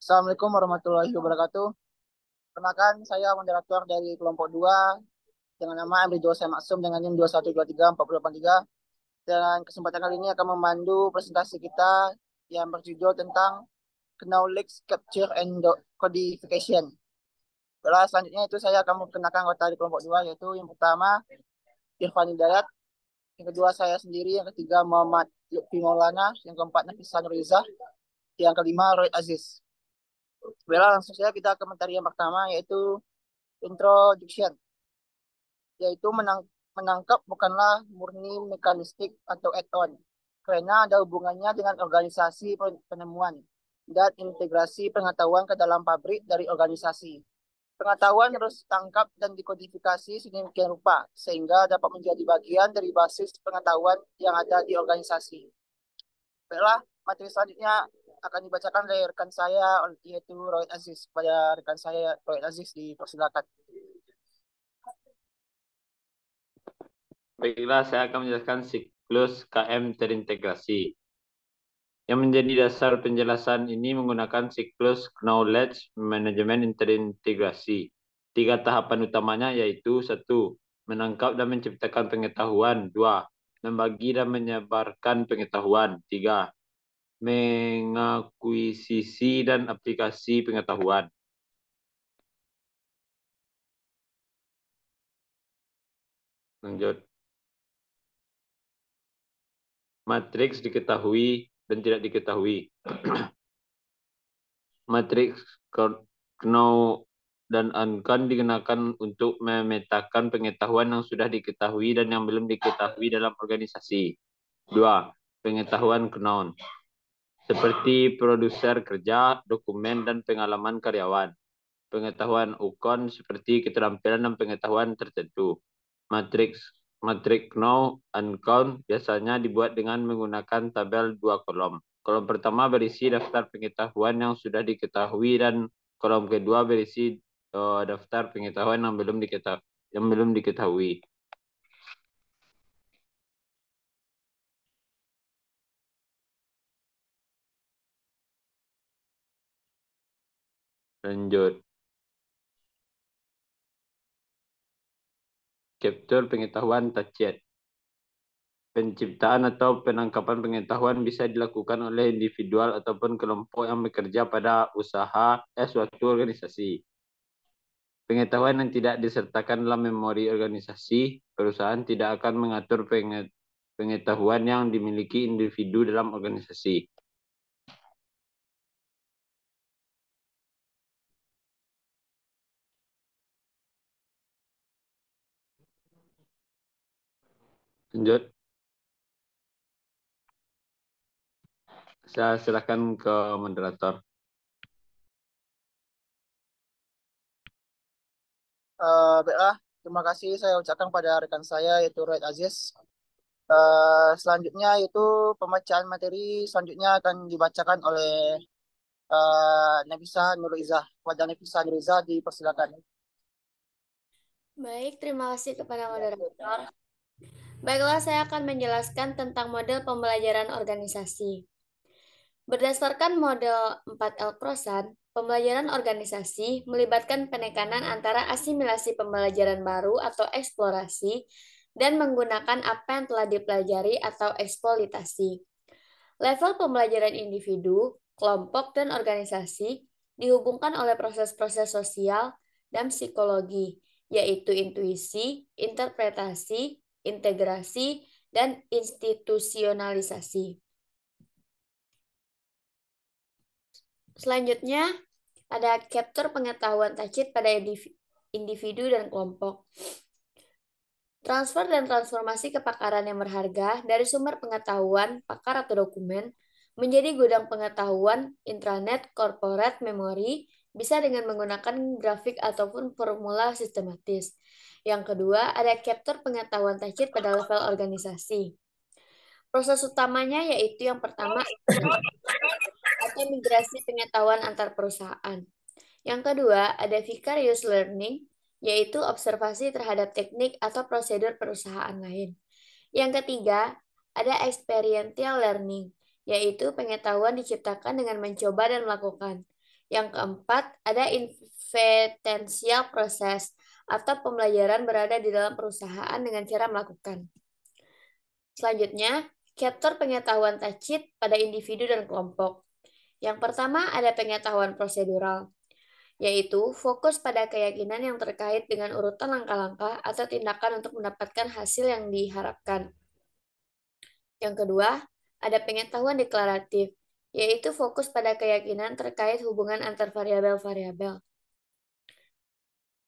Assalamualaikum warahmatullahi wabarakatuh. Perkenalkan, saya moderator dari kelompok 2 dengan nama Amri Josa Maksum dengan NIM 21234083. Dan kesempatan kali ini akan memandu presentasi kita yang berjudul tentang Knowledge Capture and Codification. Setelah selanjutnya itu saya akan memperkenalkan anggota di kelompok 2 yaitu yang pertama Irfan Hidayat, yang kedua saya sendiri, yang ketiga Muhammad Lutfi Maulana, yang keempat Nafisa Nurizah, yang kelima Roy Aziz. Baiklah, langsung saja kita ke materi yang pertama yaitu introduction, yaitu menangkap bukanlah murni mekanistik atau add-on, karena ada hubungannya dengan organisasi penemuan dan integrasi pengetahuan ke dalam pabrik dari organisasi. Pengetahuan harus ditangkap dan dikodifikasi sedemikian rupa sehingga dapat menjadi bagian dari basis pengetahuan yang ada di organisasi. Baiklah, materi selanjutnya akan dibacakan oleh rekan saya yaitu Roy Aziz. Kepada rekan saya Roy Aziz dipersilakan. Baiklah, saya akan menjelaskan siklus KM terintegrasi. Yang menjadi dasar penjelasan ini menggunakan siklus Knowledge Management terintegrasi. 3 tahapan utamanya yaitu 1. Menangkap dan menciptakan pengetahuan. 2. Membagi dan menyebarkan pengetahuan. 3. Mengakuisisi dan aplikasi pengetahuan. Lanjut. Matriks diketahui dan tidak diketahui. Matriks Know dan Uncon digunakan untuk memetakan pengetahuan yang sudah diketahui dan yang belum diketahui dalam organisasi. 2. Pengetahuan Known, seperti produser kerja, dokumen, dan pengalaman karyawan. Pengetahuan Ukon seperti keterampilan dan pengetahuan tertentu. Matriks Know Uncon biasanya dibuat dengan menggunakan tabel 2 kolom. Kolom pertama berisi daftar pengetahuan yang sudah diketahui dan kolom kedua berisi daftar pengetahuan yang belum diketahui. Lanjut. Capture pengetahuan Tachet. Penciptaan atau penangkapan pengetahuan bisa dilakukan oleh individual ataupun kelompok yang bekerja pada suatu organisasi. Pengetahuan yang tidak disertakan dalam memori organisasi, perusahaan tidak akan mengatur pengetahuan yang dimiliki individu dalam organisasi. Lanjut. Saya silakan ke moderator. Baiklah, terima kasih saya ucapkan pada rekan saya yaitu Roy Aziz. Selanjutnya itu pembacaan materi selanjutnya akan dibacakan oleh Nafisa Nurizah. Kepada Nafisa Nurizah dipersilakan. Baik, terima kasih kepada moderator. Baiklah, saya akan menjelaskan tentang model pembelajaran organisasi. Berdasarkan model 4L Krosan, pembelajaran organisasi melibatkan penekanan antara asimilasi pembelajaran baru atau eksplorasi dan menggunakan apa yang telah dipelajari atau eksploitasi. Level pembelajaran individu, kelompok, dan organisasi dihubungkan oleh proses-proses sosial dan psikologi, yaitu intuisi, interpretasi, integrasi, dan institusionalisasi. Selanjutnya, ada capture pengetahuan tacit pada individu dan kelompok. Transfer dan transformasi kepakaran yang berharga dari sumber pengetahuan, pakar atau dokumen, menjadi gudang pengetahuan intranet corporate memory bisa dengan menggunakan grafik ataupun formula sistematis. Yang kedua, ada capture pengetahuan tacit pada level organisasi. Proses utamanya yaitu yang pertama, atau migrasi pengetahuan antar perusahaan. Yang kedua, ada vicarious learning, yaitu observasi terhadap teknik atau prosedur perusahaan lain. Yang ketiga, ada experiential learning, yaitu pengetahuan diciptakan dengan mencoba dan melakukan. Yang keempat, ada inventential proses atau pembelajaran berada di dalam perusahaan dengan cara melakukan. Selanjutnya, capture pengetahuan tacit pada individu dan kelompok. Yang pertama ada pengetahuan prosedural, yaitu fokus pada keyakinan yang terkait dengan urutan langkah-langkah atau tindakan untuk mendapatkan hasil yang diharapkan. Yang kedua, ada pengetahuan deklaratif, yaitu fokus pada keyakinan terkait hubungan antar variabel-variabel.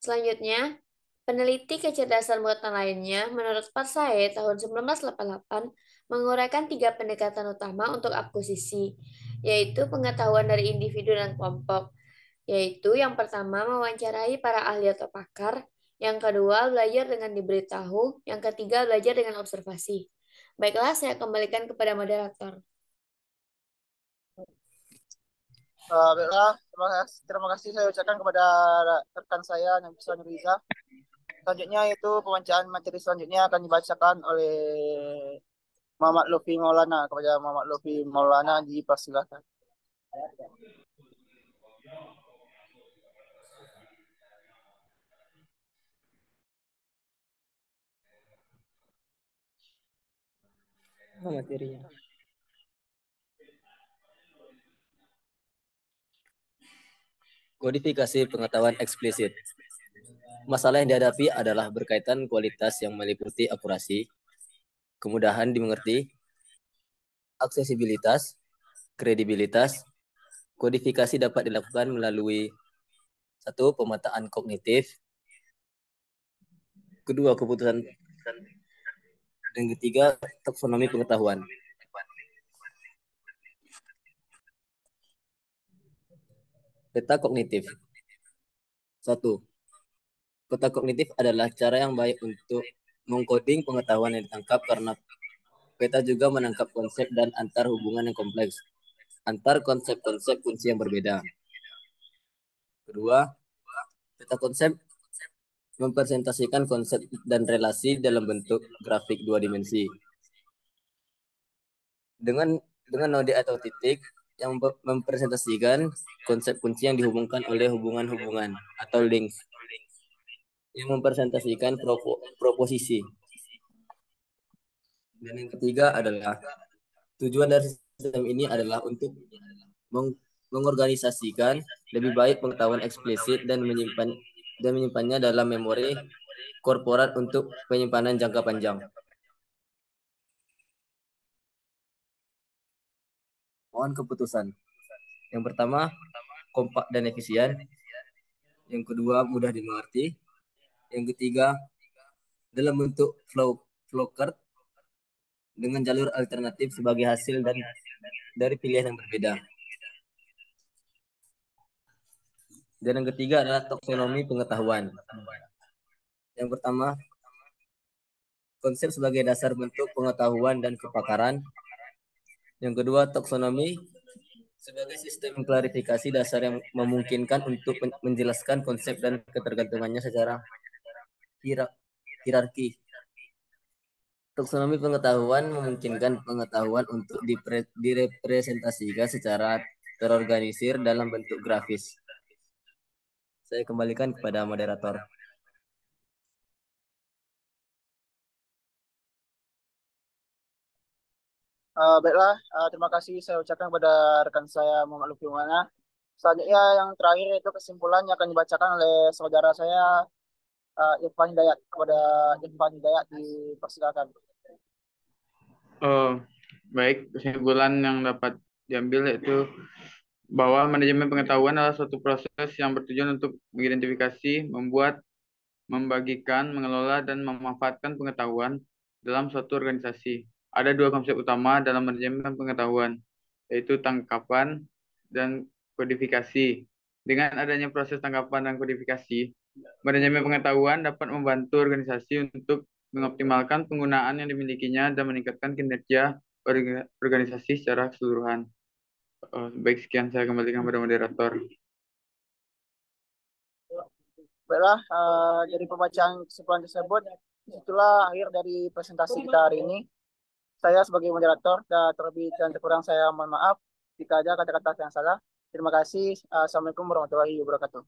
Selanjutnya, peneliti kecerdasan buatan lainnya menurut Parsae tahun 1988 menguraikan 3 pendekatan utama untuk akuisisi, yaitu pengetahuan dari individu dan kelompok, yaitu yang pertama mewawancarai para ahli atau pakar, yang kedua belajar dengan diberitahu, yang ketiga belajar dengan observasi. Baiklah, saya kembalikan kepada moderator. Baiklah, terima kasih saya ucapkan kepada rekan saya Nafisa Nuriza. Selanjutnya itu pembacaan materi selanjutnya akan dibacakan oleh Muhammad Lufi Maulana. Kepada Muhammad Lufi Maulana dipersilakan. Materinya. Kodifikasi pengetahuan eksplisit. Masalah yang dihadapi adalah berkaitan kualitas yang meliputi akurasi, kemudahan dimengerti, aksesibilitas, kredibilitas. Kodifikasi dapat dilakukan melalui 1. Pemetaan kognitif, 2. Keputusan, dan 3. Taksonomi pengetahuan. Peta kognitif. 1. Peta kognitif adalah cara yang baik untuk mengkoding pengetahuan yang ditangkap karena peta juga menangkap konsep dan antar hubungan yang kompleks antar konsep-konsep kunci yang berbeda. Kedua, peta konsep mempresentasikan konsep dan relasi dalam bentuk grafik 2 dimensi. Dengan node atau titik yang mempresentasikan konsep kunci yang dihubungkan oleh hubungan-hubungan atau links yang mempresentasikan proposisi. Dan yang ketiga adalah tujuan dari sistem ini adalah untuk mengorganisasikan lebih baik pengetahuan eksplisit dan menyimpannya dalam memori korporat untuk penyimpanan jangka panjang. Mohon keputusan. Yang pertama, kompak dan efisien. Yang kedua, mudah dimengerti. Yang ketiga, dalam bentuk flowchart dengan jalur alternatif sebagai hasil dari pilihan yang berbeda. Dan yang ketiga adalah taksonomi pengetahuan. Yang pertama, konsep sebagai dasar bentuk pengetahuan dan kepakaran. Yang kedua, taksonomi sebagai sistem klarifikasi dasar yang memungkinkan untuk menjelaskan konsep dan ketergantungannya secara hierarki. Taksonomi pengetahuan memungkinkan pengetahuan untuk direpresentasikan secara terorganisir dalam bentuk grafis. Saya kembalikan kepada moderator. Baiklah, terima kasih saya ucapkan kepada rekan saya Muhammad Lufi Maulana. Selanjutnya yang terakhir itu kesimpulan yang akan dibacakan oleh saudara saya Irfan Hidayat. Kepada Irfan Hidayat dipersilakan. Baik, kesimpulan yang dapat diambil yaitu bahwa manajemen pengetahuan adalah suatu proses yang bertujuan untuk mengidentifikasi, membuat, membagikan, mengelola, dan memanfaatkan pengetahuan dalam suatu organisasi. Ada 2 konsep utama dalam manajemen pengetahuan, yaitu tangkapan dan kodifikasi. Dengan adanya proses tangkapan dan kodifikasi, manajemen pengetahuan dapat membantu organisasi untuk mengoptimalkan penggunaan yang dimilikinya dan meningkatkan kinerja organisasi secara keseluruhan. Baik, sekian saya kembalikan kepada moderator. Baiklah, dari pembacaan kesimpulan tersebut, itulah akhir dari presentasi kita hari ini. Saya sebagai moderator, terlebih dan terkurang saya mohon maaf jika ada kata-kata yang salah. Terima kasih. Assalamualaikum warahmatullahi wabarakatuh.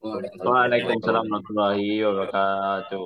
Waalaikumsalam. Waalaikumsalam warahmatullahi wabarakatuh.